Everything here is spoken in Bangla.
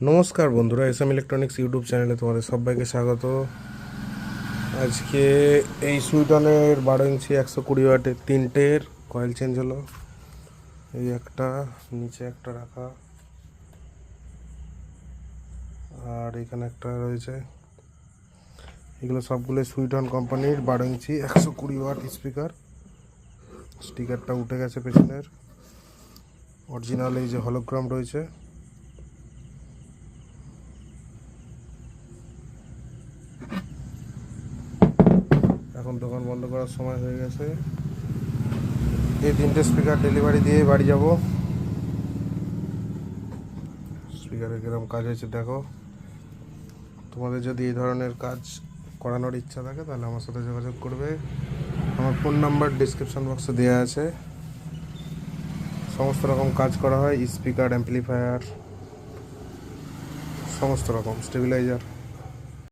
নমস্কার বন্ধুরা, এসএম ইলেকট্রনিক্স ইউটিউব চ্যানেলে তোমাদের সবাইকে স্বাগত। আজকে এই সুইডনের 12 ইঞ্চি 120 ওয়াটের তিনটের কয়েল চেঞ্জ হলো। এই একটা, নিচে একটা রাখা, আর এখানে একটা রয়েছে। এগুলো সবগুলো সুইডন কোম্পানির 12 ইঞ্চি 120 ওয়াট স্পিকার। স্টিকারটা উঠে গেছে পেছনের। অরিজিনাল এই যে হলোগ্রাম রয়েছে। এখন দোকান বন্ধ করার সময় হয়ে গেছে। এই তিনটে স্পিকার ডেলিভারি দিয়ে বাড়ি যাব। স্পিকারের কিরকম কাজ হয়েছে দেখো। তোমাদের যদি এই ধরনের কাজ করানোর ইচ্ছা থাকে তাহলে আমার সাথে যোগাযোগ করবে। আমার ফোন নাম্বার ডিসক্রিপশন বক্সে দেওয়া আছে। সমস্ত রকম কাজ করা হয়, স্পিকার, অ্যাম্পলিফায়ার, সমস্ত রকম স্টেবিলাইজার।